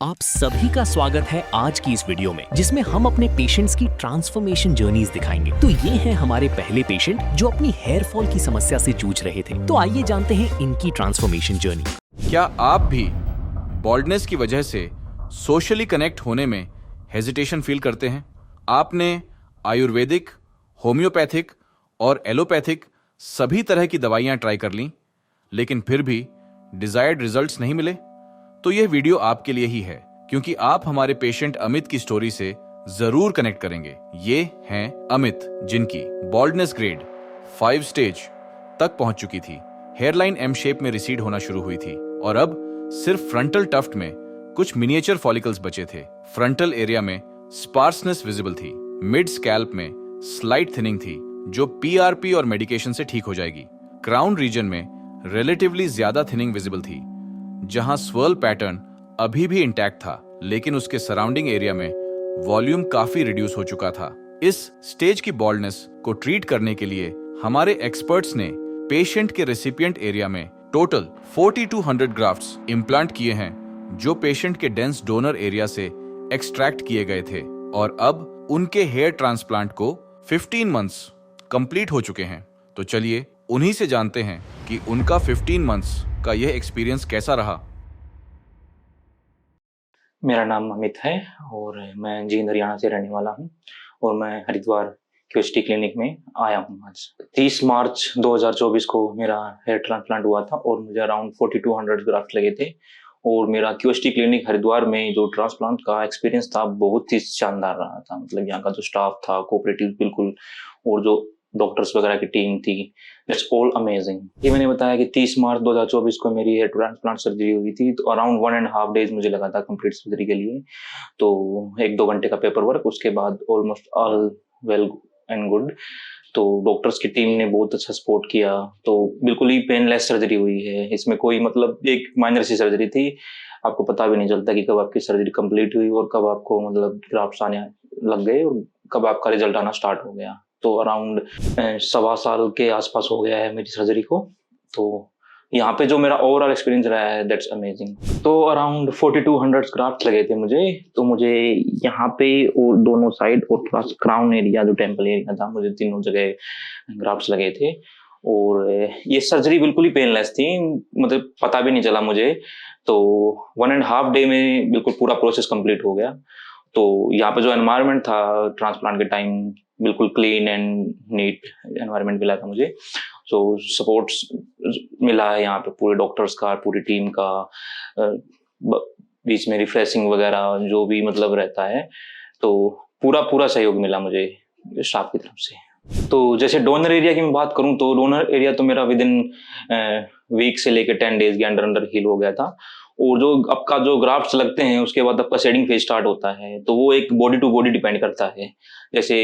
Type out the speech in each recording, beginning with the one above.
आप सभी का स्वागत है आज की इस वीडियो में, जिसमें हम अपने पेशेंट्स की ट्रांसफॉर्मेशन जर्नीज दिखाएंगे। तो ये हैं हमारे पहले पेशेंट जो अपनी हेयर फॉल की समस्या से जूझ रहे थे। तो आइए जानते हैं इनकी ट्रांसफॉर्मेशन जर्नी। क्या आप भी बॉल्डनेस की वजह से सोशली कनेक्ट होने में हेजिटेशन फील करते हैं? आपने आयुर्वेदिक, होम्योपैथिक और एलोपैथिक सभी तरह की दवाइयां ट्राई कर लीं, लेकिन फिर भी डिजायर्ड रिजल्ट्स नहीं मिले? तो यह वीडियो आपके लिए ही है, क्योंकि आप हमारे पेशेंट अमित की स्टोरी से जरूर कनेक्ट करेंगे। ये हैं अमित, जिनकी बॉल्डनेस ग्रेड 5 स्टेज तक पहुंच चुकी थी। हेयरलाइन एम शेप में रिसीड होना शुरू हुई थी और अब सिर्फ फ्रंटल टफ्ट में कुछ मिनिएचर फॉलिकल्स बचे थे। फ्रंटल एरिया में स्पार्सनेस विजिबल थी। मिड स्कैल्प में स्लाइट थिनिंग थी, जो पीआरपी और मेडिकेशन से ठीक हो जाएगी। क्राउन रीजन में रिलेटिवली ज्यादा थिनिंग विजिबल थी, जहां स्वर्ल पैटर्न अभी भी इंटैक्ट था, लेकिन उसके सराउंडिंग एरिया में वॉल्यूम काफी रिड्यूस हो चुका था। इस स्टेज की बॉल्डनेस को ट्रीट करने के लिए हमारे एक्सपर्ट्स ने पेशेंट के रेसिपिएंट एरिया में टोटल 4200 ग्राफ्ट्स इम्प्लांट किए हैं, जो पेशेंट के डेंस डोनर एरिया से एक्सट्रैक्ट किए गए थे, और अब उनके हेयर ट्रांसप्लांट को 15 मंथ्स कंप्लीट हो चुके हैं। तो चलिए उन्हीं से जानते हैं कि उनका 15 मंथ्स का यह एक्सपीरियंस कैसा रहा। मेरा नाम अमित है और मैं जींद हरियाणा से रहने वाला हूं और मैं हरिद्वार क्यूएसटी क्लिनिक में आया हूं। आज 30 मार्च 2024 को मेरा हेयर ट्रांसप्लांट हुआ था और मुझे अराउंड 4200 ग्राफ्ट लगे थे। और मेरा क्यूएसटी क्लिनिक हरिद्वार में जो ट्रांसप्लांट का एक्सपीरियंस था बहुत ही शानदार रहा था। मतलब यहाँ का जो स्टाफ था कोऑपरेटिव बिल्कुल, और जो डॉक्टर्स वगैरह की टीम थी, दैट्स ऑल अमेजिंग। ये मैंने बताया कि 30 मार्च 2024 को मेरी हेयर ट्रांसप्लांट सर्जरी हुई थी, तो अराउंड 1.5 डेज मुझे लगा था कंप्लीट सर्जरी के लिए। तो 1-2 घंटे का पेपर वर्क, उसके बाद almost all well and good. तो डॉक्टर्स की टीम ने बहुत अच्छा सपोर्ट किया। तो बिल्कुल ही पेनलेस सर्जरी हुई है, इसमें कोई मतलब एक माइनर सी सर्जरी थी। आपको पता भी नहीं चलता कि कब आपकी सर्जरी कंप्लीट हुई और कब आपको मतलब ग्राफ्ट्स आने लग गए और कब आपका रिजल्ट आना स्टार्ट हो गया। तो अराउंड 1.25 साल के आसपास हो गया है मेरी सर्जरी को। तो यहाँ पे जो मेरा ओवरऑल एक्सपीरियंस रहा है दैट्स अमेजिंग। तो अराउंड 4200 ग्राफ्ट लगे थे मुझे। तो मुझे यहाँ पे और दोनों साइड और थोड़ा क्राउन एरिया जो टेम्पल एरिया था, मुझे तीनों जगह ग्राफ्ट्स लगे थे। और ये सर्जरी बिल्कुल ही पेनलेस थी, मतलब पता भी नहीं चला मुझे। तो 1.5 डे में बिल्कुल पूरा प्रोसेस कंप्लीट हो गया। तो यहाँ पे जो एनवायरनमेंट था ट्रांसप्लांट के टाइम, बिल्कुल क्लीन एंड नीट एनवायरनमेंट मिला था मुझे। सो सपोर्ट्स मिला है यहाँ पे पूरे डॉक्टर्स का, पूरी टीम का, बीच में रिफ्रेशिंग वगैरह जो भी मतलब रहता है। तो पूरा सहयोग मिला मुझे स्टाफ की तरफ से। तो जैसे डोनर एरिया की मैं बात करूं, तो डोनर एरिया तो मेरा विद इन वीक से लेकर 10 डेज के अंदर हील हो गया था। और जो आपका जो ग्राफ्ट्स लगते हैं उसके बाद आपका शेडिंग फेज स्टार्ट होता है, तो वो एक बॉडी टू बॉडी डिपेंड करता है। जैसे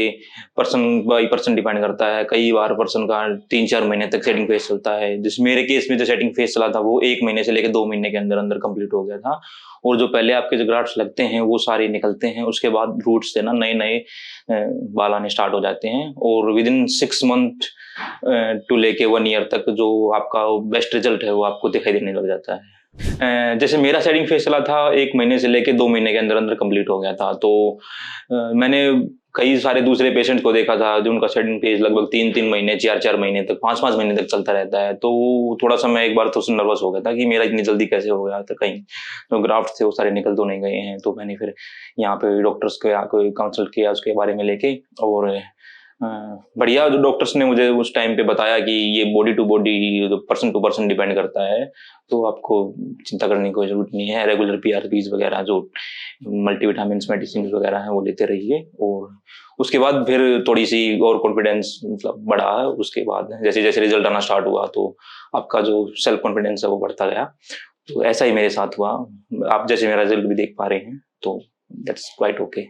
पर्सन बाई पर्सन डिपेंड करता है। कई बार पर्सन का 3-4 महीने तक शेडिंग फेज चलता है। जिस मेरे केस में जो शेडिंग फेज चला था वो 1 महीने से लेकर 2 महीने के अंदर अंदर कंप्लीट हो गया था। और जो पहले आपके जो ग्राफ्ट्स लगते हैं वो सारे निकलते हैं, उसके बाद रूट्स से ना नए नए बाल आने स्टार्ट हो जाते हैं। और विद इन 6 मंथ टू लेके 1 ईयर तक जो आपका बेस्ट रिजल्ट है वो आपको दिखाई देने लग जाता है। जैसे मेरा शेडिंग फेज चला था 1 महीने से लेके 2 महीने के अंदर अंदर कंप्लीट हो गया था। तो मैंने कई सारे दूसरे पेशेंट को देखा था जो उनका शेडिंग फेज लगभग 3-3 महीने, 4-4 महीने तक, 5-5 महीने तक चलता रहता है। तो थोड़ा सा मैं एक बार तो नर्वस हो गया था कि मेरा इतनी जल्दी कैसे हो गया था, कहीं जो ग्राफ्ट थे वो सारे निकल तो नहीं गए हैं। तो मैंने फिर यहाँ पे डॉक्टर्स को कंसल्ट किया उसके बारे में लेके, और बढ़िया जो डॉक्टर्स ने मुझे उस टाइम पे बताया कि ये body to body, person to person depend करता है, तो आपको चिंता करने की कोई जरूरत नहीं है। रेगुलर पीआरपीज वगैरह जो मल्टीविटामिन मेडिसिन वगैरह हैं वो लेते रहिए। और उसके बाद फिर थोड़ी सी और कॉन्फिडेंस मतलब बढ़ा है। उसके बाद जैसे जैसे रिजल्ट आना स्टार्ट हुआ तो आपका जो सेल्फ कॉन्फिडेंस है वो बढ़ता गया। तो ऐसा ही मेरे साथ हुआ। आप जैसे मेरा रिजल्ट भी देख पा रहे हैं, तो दैट्स क्वाइट ओके।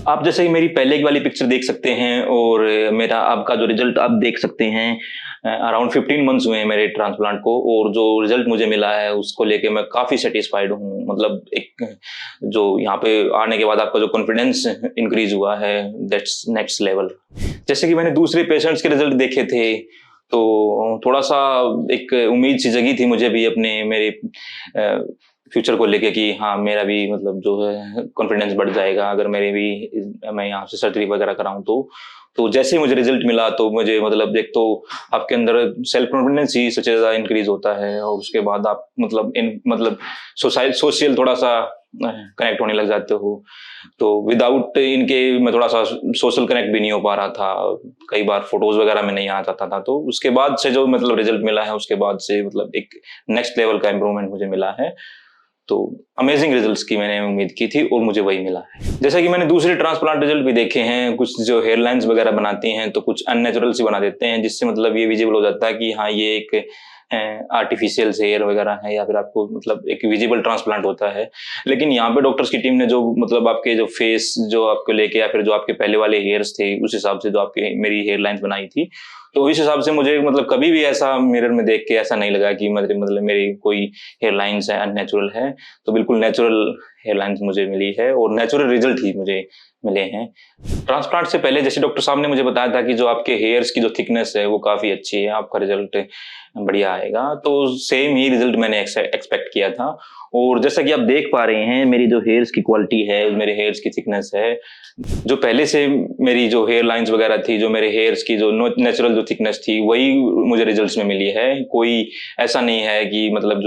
आप जैसे ही मेरी पहले की वाली पिक्चर देख सकते हैं और मेरा आपका जो रिजल्ट आप देख सकते हैं। अराउंड 15 मंथ्स हुए हैं मेरे ट्रांसप्लांट को, और जो रिजल्ट मुझे मिला है उसको लेके मैं काफी सेटिस्फाइड हूँ। मतलब एक जो यहाँ पे आने के बाद आपका जो कॉन्फिडेंस इंक्रीज हुआ है दैट्स नेक्स्ट लेवल। जैसे कि मैंने दूसरे पेशेंट्स के रिजल्ट देखे थे, तो थोड़ा सा एक उम्मीद सी जगी थी मुझे भी अपने मेरे फ्यूचर को लेके कि हाँ मेरा भी मतलब जो है कॉन्फिडेंस बढ़ जाएगा अगर मेरे भी मैं यहाँ से सर्जरी वगैरह कराऊँ तो जैसे ही मुझे रिजल्ट मिला तो मुझे मतलब एक तो आपके अंदर सेल्फ कॉन्फिडेंस ही सबसे ज्यादा इंक्रीज होता है और उसके बाद आप मतलब सोशल थोड़ा सा कनेक्ट होने लग जाते हो। तो विदाउट इनके मैं थोड़ा सा सोशल कनेक्ट भी नहीं हो पा रहा था, कई बार फोटोज वगैरह में नहीं आ जाता था। तो उसके बाद से जो मतलब रिजल्ट मिला है उसके बाद से मतलब एक नेक्स्ट लेवल का इम्प्रूवमेंट मुझे मिला है। तो अमेजिंग रिजल्ट्स की मैंने उम्मीद की थी और मुझे वही मिला है। जैसा कि मैंने दूसरे ट्रांसप्लांट रिजल्ट भी देखे हैं, कुछ जो हेयरलाइंस वगैरह बनाती हैं तो कुछ अननेचुरल सी बना देते हैं जिससे मतलब ये विजिबल हो जाता है कि हाँ ये एक आर्टिफिशियल हेयर वगैरह है या फिर आपको मतलब एक विजिबल ट्रांसप्लांट होता है। लेकिन यहाँ पे डॉक्टर्स की टीम ने जो मतलब आपके जो फेस जो आपको लेके या फिर जो आपके पहले वाले हेयर्स थे उस हिसाब से जो आपके मेरी हेयरलाइंस बनाई थी, तो इस हिसाब से मुझे मतलब कभी भी ऐसा मिरर में देख के ऐसा नहीं लगा कि मतलब मेरी कोई हेयरलाइंस है अननेचुरल है। तो बिल्कुल नेचुरल हेयरलाइंस मुझे मिली है और नेचुरल रिजल्ट ही मुझे मिले हैं। ट्रांसप्लांट से पहले जैसे डॉक्टर साहब ने मुझे बताया था कि जो आपके हेयर्स की जो थिकनेस है वो काफी अच्छी है, आपका रिजल्ट बढ़िया आएगा। तो सेम ही रिजल्ट मैंने एक्सपेक्ट किया था और जैसा कि आप देख पा रहे हैं मेरी जो हेयर्स की क्वालिटी है, मेरे हेयर्स की थिकनेस है, जो पहले से मेरी जो हेयर लाइंस वगैरह थी, जो मेरे हेयर्स की जो नेचुरल जो थिकनेस थी वही मुझे रिजल्ट्स में मिली है। कोई ऐसा नहीं है कि मतलब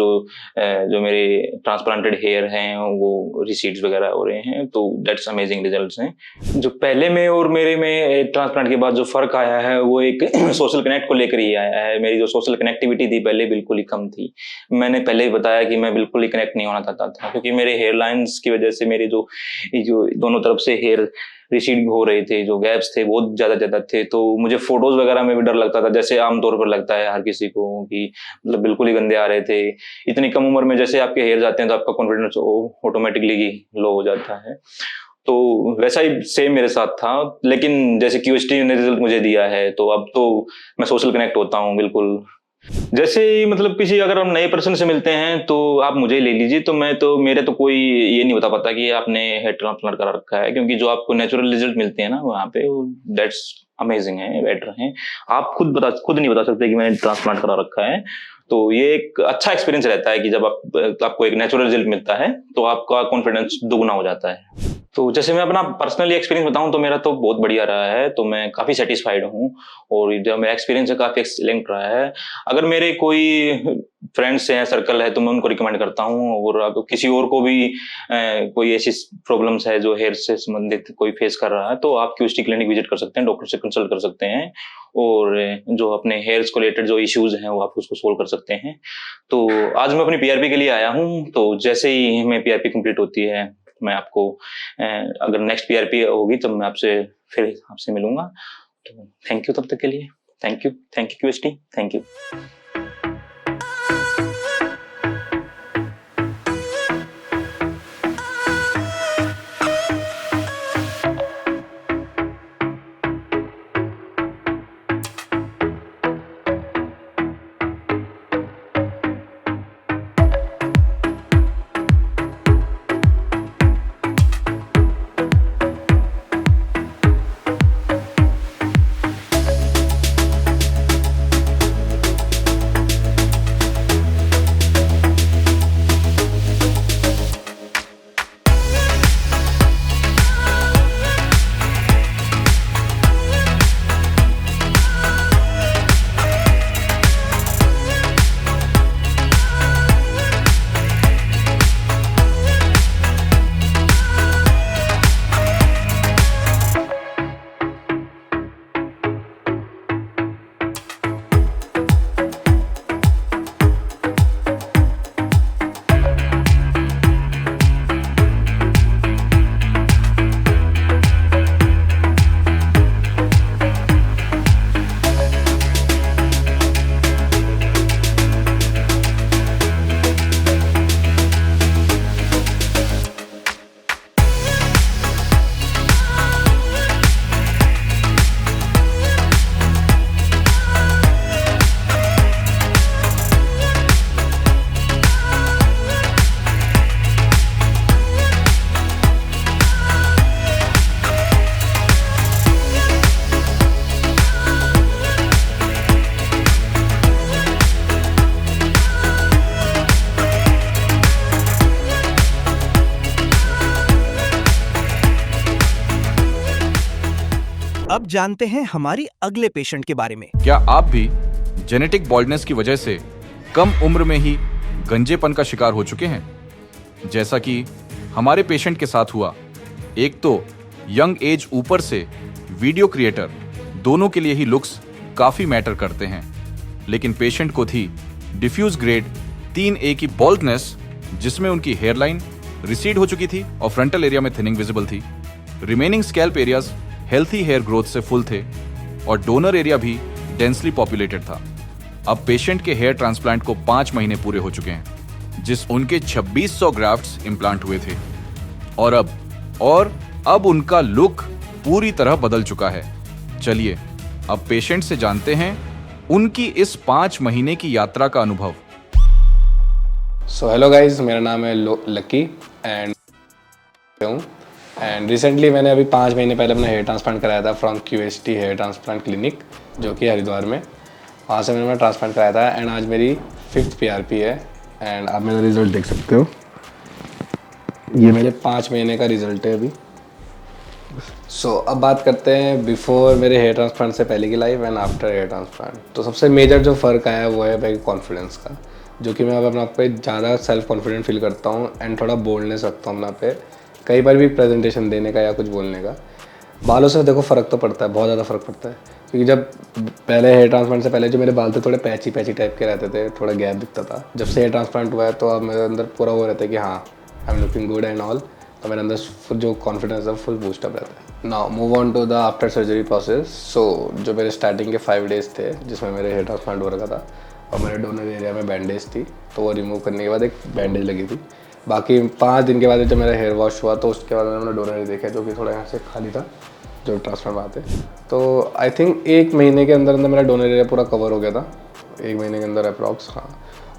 जो मेरे ट्रांसप्लांटेड हेयर हैं वो रिसीड्स वगैरह हो रहे हैं। तो दैट्स अमेजिंग रिजल्ट्स हैं। जो पहले में और मेरे में ट्रांसप्लांट के बाद जो फर्क आया है वो एक सोशल कनेक्ट को लेकर ही आया है। मेरी जो सोशल कनेक्टिविटी थी पहले बिल्कुल ही कम थी। मैंने पहले ही बताया कि मैं बिल्कुल ही कनेक्ट नहीं होना चाहता था क्योंकि मेरे हेयर लाइंस की वजह से मेरे जो दोनों तरफ से हेयर रिसीड हो रहे थे, जो गैप्स थे बहुत ज्यादा थे। तो मुझे फोटोज वगैरह में भी डर लगता था, जैसे आमतौर पर लगता है हर किसी को कि मतलब बिल्कुल ही गंदे आ रहे थे। इतनी कम उम्र में जैसे आपके हेयर जाते हैं तो आपका कॉन्फिडेंस ऑटोमेटिकली लो हो जाता है। तो वैसा ही सेम मेरे साथ था। लेकिन जैसे क्यूएसटी ने रिजल्ट मुझे दिया है तो अब तो मैं सोशल कनेक्ट होता हूँ बिल्कुल। जैसे मतलब किसी अगर हम नए पर्सन से मिलते हैं तो आप मुझे ले लीजिए, तो मेरे तो कोई ये नहीं बता पाता कि आपने हेयर ट्रांसप्लांट करा रखा है, क्योंकि जो आपको नेचुरल रिजल्ट मिलते हैं ना वहाँ पे दैट्स अमेजिंग है, बेटर है। आप खुद नहीं बता सकते कि मैंने ट्रांसप्लांट करा रखा है। तो ये एक अच्छा एक्सपीरियंस रहता है कि जब आपको एक नेचुरल रिजल्ट मिलता है तो आपका कॉन्फिडेंस दुगना हो जाता है। तो जैसे मैं अपना पर्सनली एक्सपीरियंस बताऊं तो मेरा तो बहुत बढ़िया रहा है। तो मैं काफी सेटिस्फाइड हूं और जो मेरा एक्सपीरियंस है काफी एक्सीलेंट रहा है। अगर मेरे कोई फ्रेंड्स हैं, सर्कल है, तो मैं उनको रिकमेंड करता हूं। और अगर किसी और को भी कोई ऐसी प्रॉब्लम्स है जो हेयर से संबंधित कोई फेस कर रहा है तो आप क्यूएसटी क्लिनिक विजिट कर सकते हैं, डॉक्टर से कंसल्ट कर सकते हैं और जो अपने हेयर्स को रिलेटेड जो इश्यूज हैं वो आप उसको सोल्व कर सकते हैं। तो आज मैं अपनी पीआरपी के लिए आया हूं। तो जैसे ही मैं पीआरपी कंप्लीट होती है मैं आपको अगर नेक्स्ट पीआरपी होगी तो मैं फिर आपसे मिलूंगा। तो थैंक यू तब तक के लिए। Thank you क्यूएसटी, thank you. अब जानते हैं हमारी अगले पेशेंट के बारे में। क्या आप भी जेनेटिक बॉल्डनेस की वजह से कम उम्र में ही गंजेपन का शिकार हो चुके हैं, जैसा कि हमारे पेशेंट के साथ हुआ? एक तो यंग एज, ऊपर से वीडियो क्रिएटर, दोनों के लिए ही लुक्स काफी मैटर करते हैं। लेकिन पेशेंट को थी डिफ्यूज ग्रेड 3A की बॉल्डनेस, जिसमें उनकी हेयरलाइन रिसीड हो चुकी थी और फ्रंटल एरिया में थिनिंग विजिबल थी। Remaining scalp areas healthy hair growth से फुल थे और डोनर एरिया भी डेंसली पॉपुलेटेड था। अब पेशेंट के हेयर ट्रांसप्लांट को 5 महीने पूरे हो चुके हैं, जिस उनके 2600 ग्राफ्ट्स इम्प्लांट हुए थे और अब उनका लुक पूरी तरह बदल चुका है। चलिए अब पेशेंट से जानते हैं उनकी इस 5 महीने की यात्रा का अनुभव। सो हेलो गाइज, मेरा नाम है लकी एंड रिसेंटली मैंने अभी 5 महीने पहले अपना हेयर ट्रांसप्लांट कराया था from QST hair transplant clinic, जो कि हरिद्वार में। वहाँ से मैंने ट्रांसप्लांट कराया था एंड आज मेरी 5th PRP है एंड आप मेरा रिजल्ट देख सकते हो। ये मेरे 5 महीने का रिजल्ट है अभी। अब बात करते हैं बिफोर मेरे हेयर ट्रांसप्लांट से पहले की life and after hair transplant. तो सबसे मेजर जो फ़र्क आया वो है भाई कॉन्फिडेंस का, जो कि मैं अब अपने आप पे ज़्यादा सेल्फ कॉन्फिडेंट फील करता हूँ एंड थोड़ा बोल्डनेस रखता हूँ अपना पे, कई बार भी प्रेजेंटेशन देने का या कुछ बोलने का। बालों से देखो फ़र्क तो पड़ता है, बहुत ज़्यादा फ़र्क पड़ता है, क्योंकि जब पहले हेयर ट्रांसप्लांट से पहले जो मेरे बाल थे थोड़े पैची टाइप के रहते थे, थोड़ा गैप दिखता था। जब से हेयर ट्रांसप्लांट हुआ है तो अब मेरे अंदर पूरा वो रहता है कि हाँ I am looking good and all, तो मेरे अंदर जो कॉन्फिडेंस है फुल बूस्टअप रहता है। Now move on to the after surgery process. जो मेरे स्टार्टिंग के 5 डेज़ थे जिसमें मेरे हेयर ट्रांसप्लांट हो रखा था और मेरे डोनर एरिया में बैंडेज थी, तो वो रिमूव करने के बाद एक बैंडेज लगी थी। बाकी 5 दिन के बाद जब मेरा हेयर वॉश हुआ तो उसके बाद मैंने अपना डोनर एरिया देखा, जो कि थोड़ा यहाँ से खाली था जो ट्रांसप्लांट आते। तो आई थिंक 1 महीने के अंदर मेरा डोनर एरिया पूरा कवर हो गया था, 1 महीने के अंदर अप्रॉक्स। हाँ,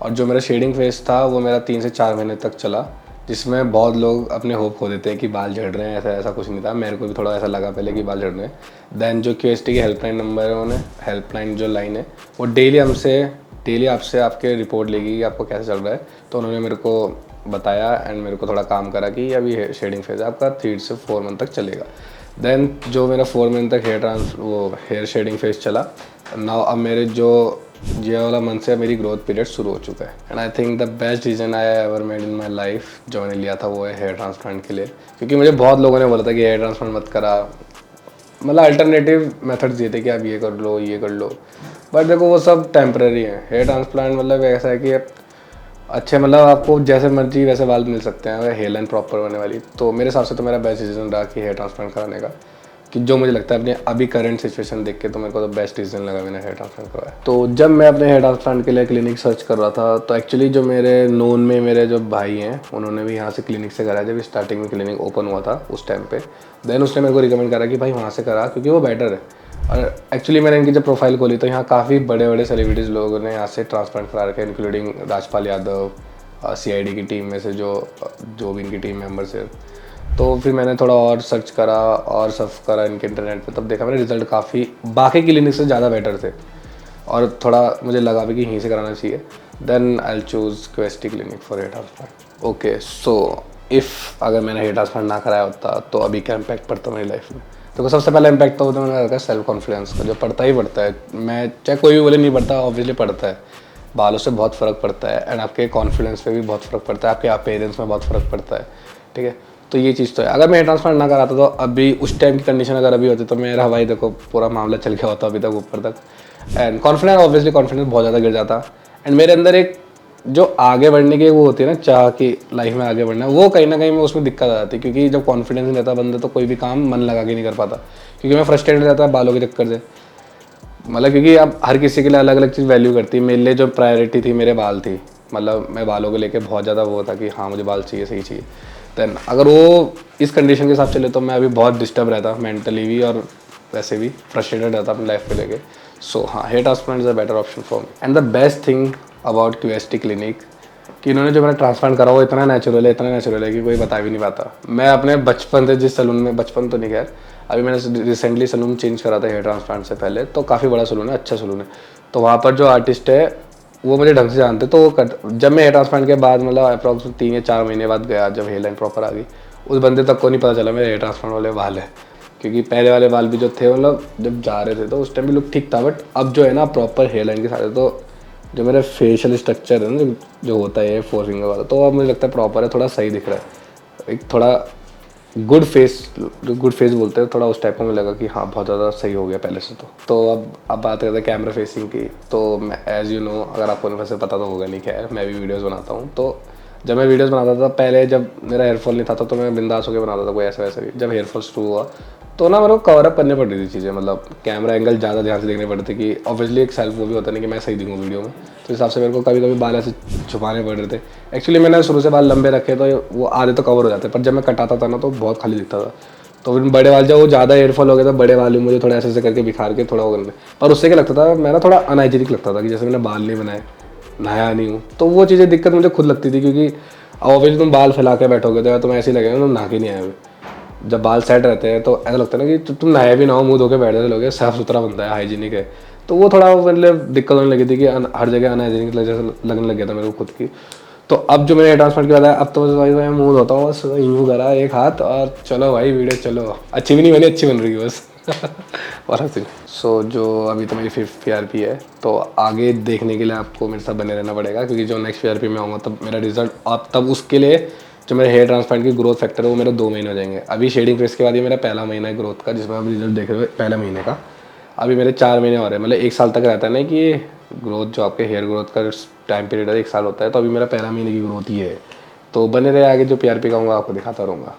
और जो मेरा शेडिंग फेस था वो मेरा 3 से 4 महीने तक चला, जिसमें बहुत लोग अपने होप खो देते हैं कि बाल झड़ रहे हैं। ऐसा कुछ नहीं था, मेरे को भी थोड़ा ऐसा लगा पहले कि बाल झड़ रहे हैं। देन जो QST की हेल्पलाइन नंबर है, उन्हें हेल्पलाइन जो लाइन है वो डेली आपसे आपके रिपोर्ट लेगी कि आपको कैसे चल रहा है। तो उन्होंने मेरे को बताया एंड मेरे को थोड़ा काम करा कि अभी शेडिंग फेज आपका 3 से 4 मंथ तक चलेगा। देन जो मेरा 4 मंथ तक हेयर शेडिंग फेज चला, नाउ अब मेरे जो ये वाला मंथ से मेरी ग्रोथ पीरियड शुरू हो चुका है। And I think the best decision I ever made in my life जो मैंने लिया था वो है हेयर ट्रांसप्लांट के लिए, क्योंकि मुझे बहुत लोगों ने बोला था कि हेयर ट्रांसप्लांट मत करा, मतलब अल्टरनेटिव मेथड्स दिए थे कि आप ये कर लो, बट देखो वो सब टेम्पररी है। हेयर ट्रांसप्लांट मतलब ऐसा है कि अच्छे मतलब आपको जैसे मर्जी वैसे बाल मिल सकते हैं, हेयर लाइन प्रॉपर होने वाली। तो मेरे हिसाब से तो मेरा बेस्ट डिसीजन रहा कि हेयर ट्रांसप्लांट कराने का, कि जो मुझे लगता है अपने अभी करंट सिचुएशन देख के तो मेरे को तो बेस्ट डिसीजन लगा मैंने हेयर ट्रांसप्लांट करवाया। तो जब मैं अपने हेयर ट्रांसप्लांट के लिए क्लिनिक सर्च कर रहा था तो एक्चुअली जो मेरे नोन में मेरे जो भाई हैं उन्होंने भी यहाँ से क्लिनिक से कराया, जब स्टार्टिंग में क्लिनिक ओपन हुआ था उस टाइम पे। देन उसने मेरे को रिकमेंड करा कि भाई वहाँ से करा क्योंकि वो बेटर है। और एक्चुअली मैंने इनकी जब प्रोफाइल खोली तो यहाँ काफ़ी बड़े सेलिब्रिटीज़ लोगों ने यहाँ से ट्रांसप्लांट करा रखे, इंक्लूडिंग राजपाल यादव, CID की टीम में से जो भी इनकी टीम मेंबर्स है। तो फिर मैंने थोड़ा और सर्च करा और सर्फ करा इनके इंटरनेट पे, तब देखा मेरे रिजल्ट काफ़ी बाकी क्लिनिक से ज़्यादा बेटर थे और थोड़ा मुझे लगा भी कि यहीं से कराना चाहिए। Then I choose QST clinic for hair transplant. Okay, so if अगर मैंने हेयर ट्रांसप्लांट ना कराया होता तो अभी क्या इम्पैक्ट पड़ता मेरी लाइफ में? तो सबसे पहला इम्पैक्ट तो होता है मेरा सेल्फ कॉन्फिडेंस का, जो पड़ता ही पड़ता है। मैं चाहे कोई भी बोले नहीं पड़ता, ऑब्वियसली पड़ता है। बालों से बहुत फ़र्क पड़ता है एंड आपके कॉन्फिडेंस पे भी बहुत फ़र्क पड़ता है, आपके अपीयरेंस में बहुत फ़र्क पड़ता है, ठीक है। तो ये चीज़ तो है। अगर मैं ट्रांसप्लांट ना कराता तो अभी उस टाइम की कंडीशन अगर अभी होती तो मेरा भाई देखो पूरा मामला चल गया होता अभी तक ऊपर तक। एंड कॉन्फिडेंस बहुत ज़्यादा गिर जाता एंड मेरे अंदर एक जो आगे बढ़ने की वो होती है ना चाह कि लाइफ में आगे बढ़ना, वो कहीं ना कहीं में उसमें दिक्कत आ जाती है, क्योंकि जब कॉन्फिडेंस नहीं रहता बंदा तो कोई भी काम मन लगा के नहीं कर पाता, क्योंकि मैं फ्रस्ट्रेटेड रहता है बालों के चक्कर से। मतलब क्योंकि अब हर किसी के लिए अलग अलग चीज़ वैल्यू करती है। मेरे लिए जो प्रायोरिटी थी मेरे बाल थी, मतलब मैं बालों को लेके बहुत ज़्यादा वो था कि हाँ मुझे बाल चाहिए, सही चाहिए। देन अगर वो इस कंडीशन के साथ चले तो मैं अभी बहुत डिस्टर्ब रहता मेंटली भी और वैसे भी फ्रस्ट्रेटेड रहता अपनी लाइफ को लेके। सो हाँ, hair transplant is a better option for me. And the best thing about QST clinic कि इन्होंने जो मैंने ट्रांसप्लांट करा वो इतना नेचुरल है कि कोई बता भी नहीं पाता। मैं अपने बचपन से जिस सैलून में, बचपन तो नहीं खैर, अभी मैंने रिसेंटली सैलून चेंज करा था हेयर ट्रांसप्लांट से पहले, तो काफ़ी बड़ा सैलून है, अच्छा सैलून है। तो वहाँ पर जो आर्टिस्ट है वो मुझे ढंग से जानते, तो वो जब मैं हेयर ट्रांसप्लांट के बाद मतलब अप्रॉक्स 3 या 4 महीने बाद गया, जब हेयर लाइन प्रॉपर आ गई, उस बंदे तक को नहीं पता चला मेरे हेयर ट्रांसप्लांट वाले बाल है। क्योंकि पहले वाले बाल भी जो थे मतलब जब जा रहे थे तो उस टाइम भी लुक ठीक था, बट अब जो है ना प्रॉपर हेयर लाइन के साथ है, तो जो मेरा फेशियल स्ट्रक्चर है ना जो होता है 4 फिंगर वाला, तो अब मुझे लगता है प्रॉपर है, थोड़ा सही दिख रहा है, एक थोड़ा गुड फेस, जो गुड फेस बोलते हैं, थोड़ा उस टाइप का मुझे लगा कि हाँ बहुत ज़्यादा सही हो गया पहले से। तो अब बात करते हैं कैमरा फेसिंग की। तो मैं एज़ यू नो, अगर आपको वैसे पता तो होगा नहीं, खैर मैं भी वीडियोज़ बनाता हूँ, तो जब मैं वीडियोज़ बनाता था पहले, जब मेरा हेयरफॉल नहीं था तो मैं बिंदास होकर बनाता था, कोई ऐसा वैसा भी। जब हेयरफॉल शुरू हुआ तो ना मेरे को कवर अप करने पड़ रही थी चीज़ें, मतलब कैमरा एंगल ज़्यादा ध्यान से देखने पड़ते थे कि ऑब्वियसली एक सेल्फ वो भी होता नहीं कि मैं सही दिखूँ वीडियो में, तो हिसाब से मेरे को कभी कभी बाल ऐसे छुपाने पड़ रहे थे। एक्चुअली मैंने शुरू से बाल लंबे रखे तो वो आधे तो कवर हो जाते, पर जब मैं कटाता था ना तो बहुत खाली दिखता था। तो फिर बड़े बाल जब वो ज़्यादा हेयरफॉल हो गया था, बड़े बाल भी मुझे थोड़ा ऐसे ऐसे करके बिखार के थोड़ा वो करने, पर उससे क्या लगता था, मैं ना थोड़ा अनहाइजीनिक लगता था कि जैसे मैंने बाल नहीं बनाए, नहाया नहीं हूँ, तो वो चीज़ें दिक्कत मुझे खुद लगती थी, क्योंकि ऑब्वियसली तुम बाल फैला के बैठोगे तो तुम्हें ऐसे ही लगेगा तुम नहा के नहीं आए हुए। जब बाल सेट रहते हैं तो ऐसा लगता है ना कि तुम नहाए भी ना हो, मुँह धो के बैठ जाते लोगे, साफ़ सुथरा बनता है, हाइजीनिक है। तो वो थोड़ा मतलब दिक्कत होने लगी थी कि हर जगह अनहाइजीनिक लगने लग गया था मेरे को खुद की। तो अब जो मैंने ट्रांसप्लांट किया था, अब तो बस भाई मैं मुँह धोता हूँ, बस यूँ करा एक हाथ और चलो भाई वीडियो चलो, अच्छी भी नहीं बनी, अच्छी बन रही है बस। और हंसी। सो जो अभी तो मेरी 5th PRP है, तो आगे देखने के लिए आपको मेरे साथ बने रहना पड़ेगा, क्योंकि जो नेक्स्ट PRP में आऊँगा तब मेरा रिजल्ट, अब तब उसके लिए जो मेरे हेयर ट्रांसप्लांट की ग्रोथ फैक्टर है वो मेरा 2 महीने हो जाएंगे। अभी शेडिंग फेस के बाद ये मेरा पहला महीना है ग्रोथ का, जिसमें आप रिजल्ट देख रहे हो पहले महीने का। अभी मेरे 4 महीने और है, मतलब 1 साल तक रहता है ना कि ग्रोथ, जो आपके हेयर ग्रोथ का टाइम पीरियड है 1 साल होता है, तो अभी मेरा पहला महीने की ग्रोथ ही है। तो बने रहे, आगे जो PRP का होगा आपको दिखाता रहूँगा।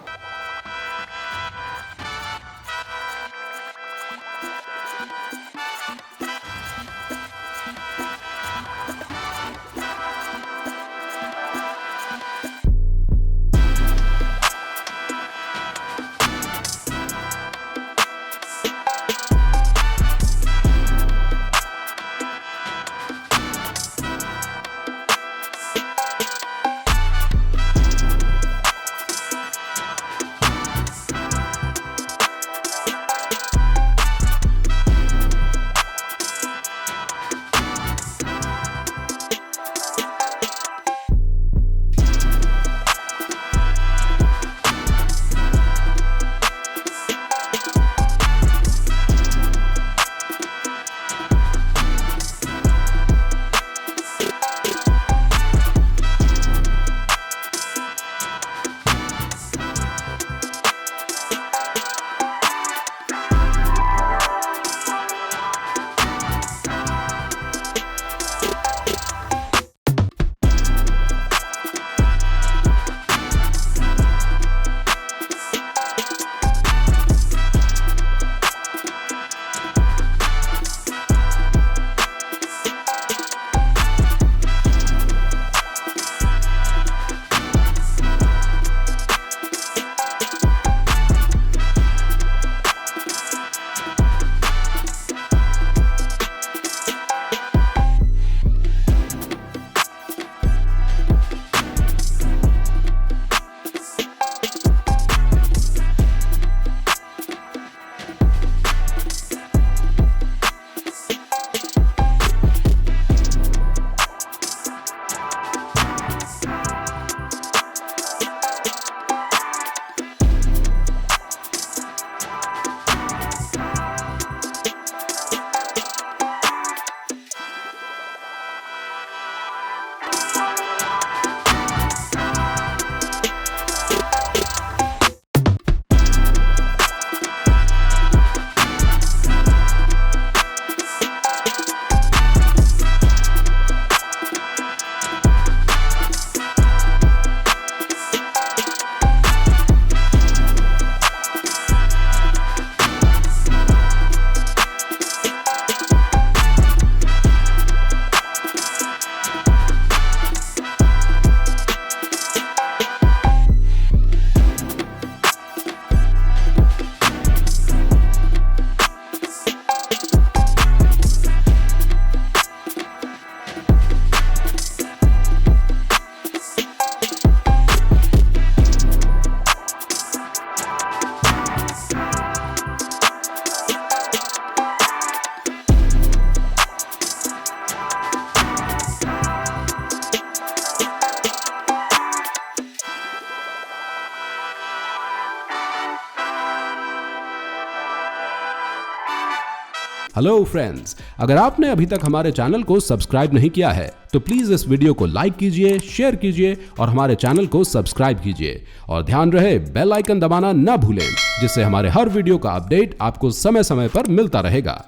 हेलो फ्रेंड्स, अगर आपने अभी तक हमारे चैनल को सब्सक्राइब नहीं किया है तो प्लीज इस वीडियो को लाइक कीजिए, शेयर कीजिए और हमारे चैनल को सब्सक्राइब कीजिए। और ध्यान रहे बेल आइकन दबाना ना भूलें, जिससे हमारे हर वीडियो का अपडेट आपको समय समय पर मिलता रहेगा।